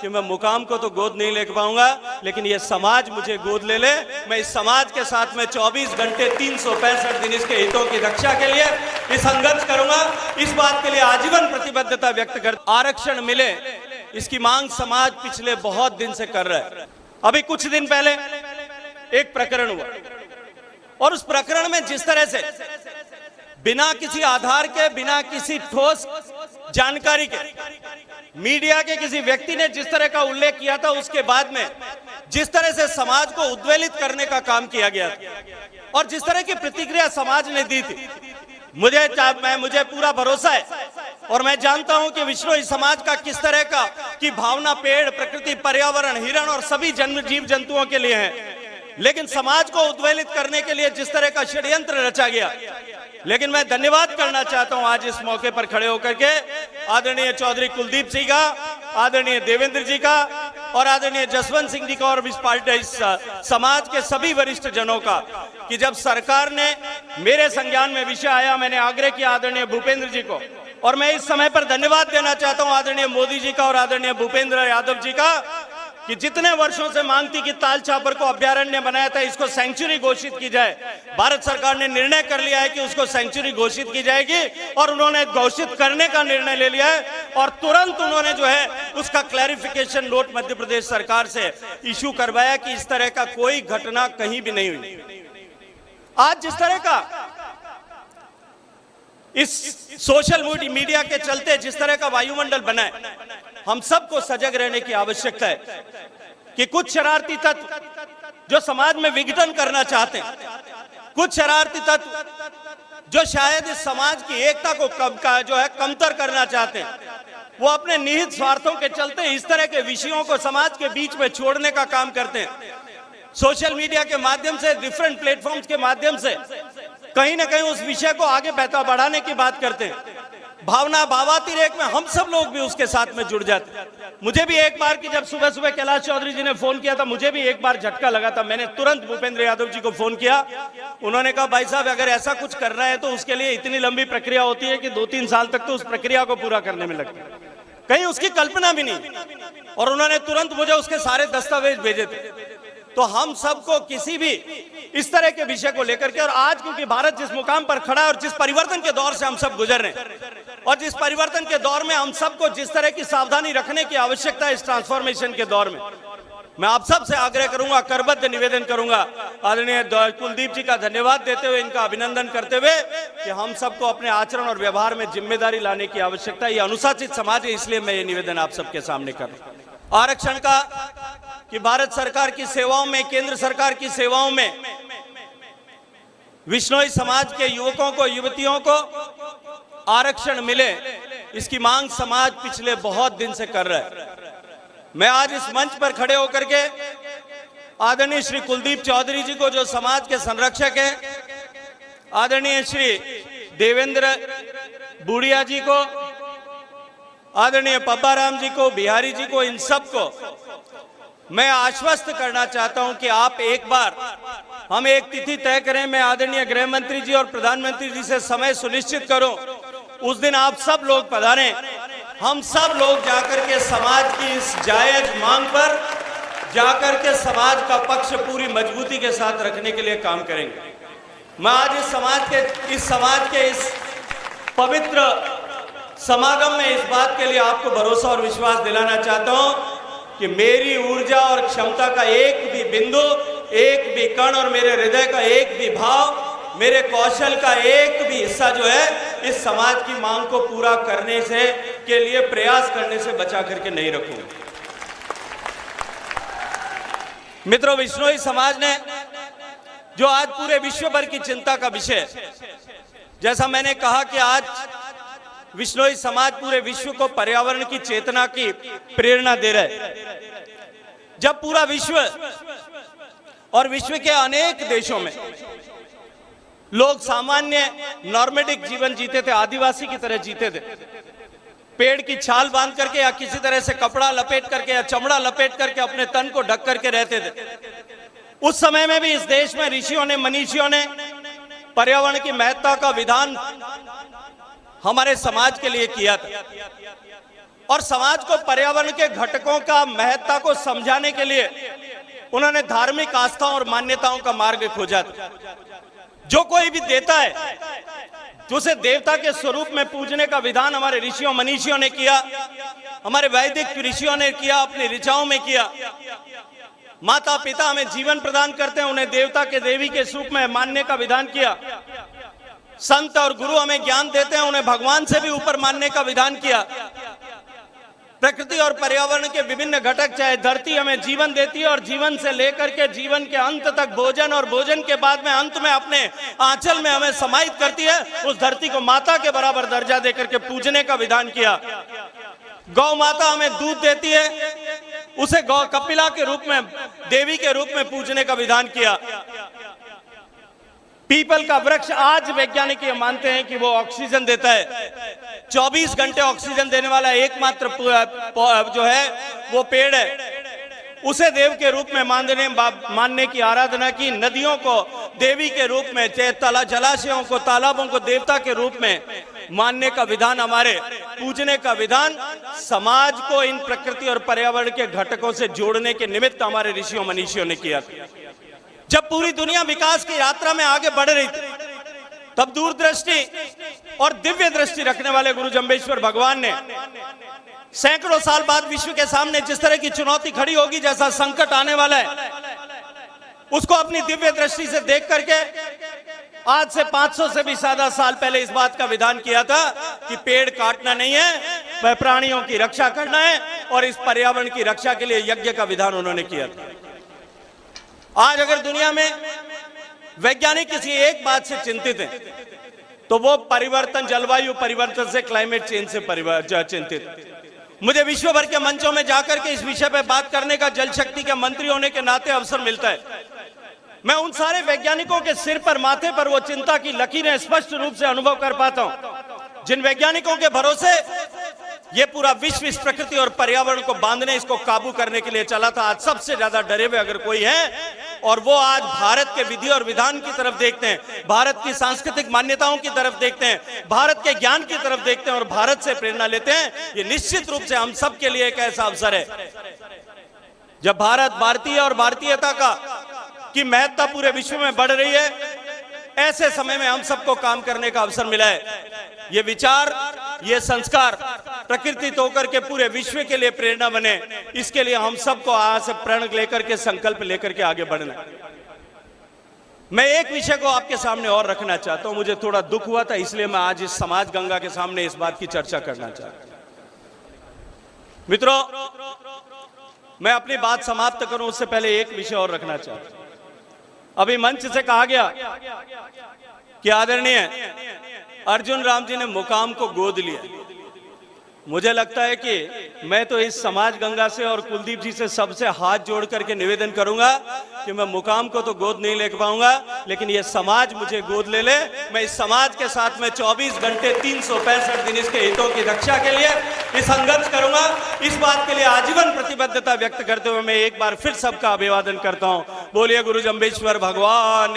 कि मैं मुकाम को तो गोद नहीं ले पाऊंगा, लेकिन ये समाज मुझे गोद ले ले। मैं इस समाज के साथ में 24 घंटे 365 दिन इसके हितों की रक्षा के लिए इस संघर्ष करूंगा। इस बात के लिए आजीवन प्रतिबद्धता व्यक्त कर। आरक्षण मिले इसकी मांग समाज पिछले बहुत दिन से कर रहा है। अभी कुछ दिन पहले एक प्रकरण हुआ और उस प्रकरण में जिस तरह से बिना किसी आधार के, बिना किसी ठोस जानकारी के मीडिया के किसी व्यक्ति ने जिस तरह का उल्लेख किया था, उसके बाद में जिस तरह से समाज को उद्वेलित करने का काम किया गया और जिस तरह की प्रतिक्रिया समाज ने दी थी, मुझे पूरा भरोसा है और मैं जानता हूं कि विश्नोई समाज का किस तरह का की भावना पेड़, प्रकृति, पर्यावरण, हिरण और सभी जीव जंतुओं के लिए है। लेकिन समाज को उद्वेलित करने के लिए जिस तरह का षड्यंत्र रचा गया, लेकिन मैं धन्यवाद करना चाहता हूं आज इस मौके पर खड़े होकर के आदरणीय चौधरी कुलदीप सिंह का, आदरणीय देवेंद्र जी का और आदरणीय जसवंत सिंह जी का और इस पार्टी, इस समाज के सभी वरिष्ठ जनों का, कि जब सरकार ने मेरे संज्ञान में विषय आया, मैंने आग्रह किया आदरणीय भूपेंद्र जी को, और मैं इस समय पर धन्यवाद देना चाहता हूं आदरणीय मोदी जी का और आदरणीय भूपेंद्र यादव जी का, कि जितने वर्षों से मांग थी कि ताल छापर को अभ्यारण्य बनाया था, इसको सेंचुरी घोषित की जाए। भारत सरकार ने निर्णय कर लिया है कि उसको सेंचुरी घोषित की जाएगी और उन्होंने घोषित करने का निर्णय ले लिया है और तुरंत उन्होंने जो है उसका क्लैरिफिकेशन नोट मध्य प्रदेश सरकार से इशू करवाया कि इस तरह का कोई घटना कहीं भी नहीं हुई। आज जिस तरह का इस सोशल मीडिया के चलते जिस तरह का वायुमंडल बना है, हम सबको सजग रहने की आवश्यकता है कि कुछ शरारती तत्व जो समाज में विघटन करना चाहते हैं, कुछ शरारती तत्व जो शायद इस समाज की एकता को कमतर करना चाहते हैं, वो अपने निहित स्वार्थों के चलते इस तरह के विषयों को समाज के बीच में छोड़ने का काम करते हैं। सोशल मीडिया के माध्यम से, डिफरेंट प्लेटफॉर्म्स के माध्यम से कहीं ना कहीं उस विषय को आगे बढ़ाने की बात करते हैं। भावना भावातिरेक में हम सब लोग भी उसके साथ में जुड़ जाते हैं। मुझे भी एक बार की जब सुबह सुबह कैलाश चौधरी जी ने फोन किया था, मुझे भी एक बार झटका लगा था। मैंने तुरंत भूपेंद्र यादव जी को फोन किया। उन्होंने कहा भाई साहब अगर ऐसा कुछ कर रहा है तो उसके लिए इतनी लंबी प्रक्रिया होती है कि 2-3 साल तक तो उस प्रक्रिया को पूरा करने में लगता है, कहीं उसकी कल्पना भी नहीं। और उन्होंने तुरंत मुझे उसके सारे दस्तावेज भेजे थे। तो हम सबको किसी भी इस तरह के विषय को लेकर के, और आज क्योंकि भारत जिस मुकाम पर खड़ा है और जिस परिवर्तन के दौर से हम सब गुजर रहे हैं और जिस परिवर्तन के दौर में हम सबको जिस तरह की सावधानी रखने की आवश्यकता है इस ट्रांसफॉर्मेशन के दौर में, मैं आप सब से आग्रह करूंगा, करबद्ध निवेदन करूंगा, आदरणीय कुलदीप जी का धन्यवाद देते हुए, इनका अभिनंदन करते हुए, कि हम सबको अपने आचरण और व्यवहार में जिम्मेदारी लाने की आवश्यकता है। ये अनुशासित समाज है, इसलिए मैं ये निवेदन आप सबके सामने कर रहा हूं। आरक्षण का कि भारत सरकार की सेवाओं में, केंद्र सरकार की सेवाओं में विश्नोई समाज के युवकों को, युवतियों को आरक्षण मिले, इसकी मांग समाज पिछले बहुत दिन से कर रहा है। मैं आज इस मंच पर खड़े होकर के आदरणीय श्री कुलदीप चौधरी जी को, जो समाज के संरक्षक हैं, आदरणीय श्री देवेंद्र बुढ़िया जी को, आदरणीय पब्बाराम जी को, बिहारी जी को, इन सब को मैं आश्वस्त करना चाहता हूं कि आप एक बार हम एक तिथि तय करें। मैं आदरणीय गृह मंत्री जी और प्रधानमंत्री जी से समय सुनिश्चित करूं, उस दिन आप सब लोग पधारें, हम सब लोग जाकर के समाज की इस जायज मांग पर जाकर के समाज का पक्ष पूरी मजबूती के साथ रखने के लिए काम करेंगे। मैं आज इस समाज के इस पवित्र समागम में इस बात के लिए आपको भरोसा और विश्वास दिलाना चाहता हूं कि मेरी ऊर्जा और क्षमता का एक भी बिंदु, एक भी कण और मेरे हृदय का एक भी भाव, मेरे कौशल का एक भी हिस्सा जो है इस समाज की मांग को पूरा करने से के लिए प्रयास करने से बचा करके नहीं रखूंगा। मित्रों, विश्नोई समाज ने जो आज पूरे विश्व भर की चिंता का विषय, जैसा मैंने कहा कि आज विश्नोई समाज पूरे विश्व को पर्यावरण की चेतना की प्रेरणा दे रहा है। जब पूरा विश्व और विश्व के अनेक देशों में लोग सामान्य नॉर्मेटिक जीवन जीते थे, आदिवासी की तरह जीते थे, पेड़ की छाल बांध करके या किसी तरह से कपड़ा लपेट करके या चमड़ा लपेट करके अपने तन को ढक करके रहते थे, उस समय में भी इस देश में ऋषियों ने, मनीषियों ने पर्यावरण की महत्ता का विधान हमारे समाज के लिए किया था। और समाज को पर्यावरण के घटकों का महत्ता को समझाने के लिए उन्होंने धार्मिक आस्थाओं और मान्यताओं का मार्ग खोजा था। जो कोई भी देता है उसे देवता के स्वरूप में पूजने का विधान हमारे ऋषियों मनीषियों ने किया, हमारे वैदिक ऋषियों ने किया, अपनी ऋचाओं में किया। माता पिता हमें जीवन प्रदान करते हैं, उन्हें देवता के देवी के स्वरूप में मानने का विधान किया। संत और गुरु हमें ज्ञान देते हैं, उन्हें भगवान से भी ऊपर मानने का विधान किया। प्रकृति और पर्यावरण के विभिन्न घटक, चाहे धरती हमें जीवन देती है और जीवन से लेकर के जीवन के अंत तक भोजन, और भोजन के बाद में अंत में अपने आंचल में हमें समाहित करती है, उस धरती को माता के बराबर दर्जा देकर के पूजने का विधान किया। गौ माता हमें दूध देती है, उसे गौ कपिला के रूप में, देवी के रूप में पूजने का विधान किया। पीपल का वृक्ष आज वैज्ञानिक ये मानते हैं कि वो ऑक्सीजन देता है, 24 घंटे ऑक्सीजन देने वाला एकमात्र जो है वो पेड़ है। उसे देव के रूप में मानने की आराधना की। नदियों को देवी के रूप में, जलाशयों को, तालाबों को देवता के रूप में मानने का विधान, हमारे पूजने का विधान समाज को इन प्रकृति और पर्यावरण के घटकों से जोड़ने के निमित्त हमारे ऋषियों मनीषियों ने किया। जब पूरी दुनिया विकास की यात्रा में आगे बढ़ रही थी, तब दूरदृष्टि और दिव्य दृष्टि रखने वाले गुरु जम्बेश्वर भगवान ने सैकड़ों साल बाद विश्व के सामने जिस तरह की चुनौती खड़ी होगी, जैसा संकट आने वाला है, उसको अपनी दिव्य दृष्टि से देख करके आज से 500 से भी ज्यादा साल पहले इस बात का विधान किया था कि पेड़ काटना नहीं है, वह प्राणियों की रक्षा करना है, और इस पर्यावरण की रक्षा के लिए यज्ञ का विधान उन्होंने किया था। आज अगर दुनिया में वैज्ञानिक किसी एक बात से चिंतित हैं, तो वो परिवर्तन, जलवायु परिवर्तन से, क्लाइमेट चेंज से चिंतित है। मुझे विश्व भर के मंचों में जाकर के इस विषय पे बात करने का जल शक्ति के मंत्री होने के नाते अवसर मिलता है। मैं उन सारे वैज्ञानिकों के सिर पर, माथे पर वो चिंता की लकीरें स्पष्ट रूप से अनुभव कर पाता हूं, जिन वैज्ञानिकों के भरोसे ये पूरा विश्व इस प्रकृति और पर्यावरण को बांधने, इसको काबू करने के लिए चला था। आज सबसे ज्यादा डरे हुए अगर कोई है, और वो आज भारत के विधि और विधान की तरफ देखते हैं, भारत की सांस्कृतिक मान्यताओं की तरफ देखते हैं, भारत के ज्ञान की तरफ देखते हैं और भारत से प्रेरणा लेते हैं, ये निश्चित रूप से हम सब के लिए एक ऐसा अवसर है जब भारत, भारतीय और भारतीयता की महत्ता पूरे विश्व में बढ़ रही है। ऐसे समय में हम सबको काम करने का अवसर मिला है। ये विचार, ये संस्कार प्रकृति होकर के पूरे विश्व के लिए प्रेरणा बने, इसके लिए हम सबको आज से प्रण लेकर के, संकल्प लेकर के आगे बढ़ना है। मैं एक विषय को आपके सामने और रखना चाहता हूं। मुझे थोड़ा दुख हुआ था, इसलिए मैं आज इस समाज गंगा के सामने इस बात की चर्चा करना चाहता हूं। मित्रों, मैं अपनी बात समाप्त करूं उससे पहले एक विषय और रखना चाहता हूं। अभी मंच से कहा गया कि आदरणीय अर्जुन राम जी ने मुकाम को गोद लिया। मुझे लगता है कि मैं तो इस समाज गंगा से और कुलदीप जी से सबसे हाथ जोड़ करके निवेदन करूंगा कि मैं मुकाम को तो गोद नहीं ले पाऊंगा, लेकिन ये समाज मुझे गोद ले ले। मैं इस समाज के साथ में 24 घंटे 365 दिन इसके हितों की रक्षा के लिए संघर्ष करूंगा। इस बात के लिए आजीवन प्रतिबद्धता व्यक्त करते हुए मैं एक बार फिर सबका अभिवादन करता हूं। बोलिए गुरु जम्बेश्वर भगवान।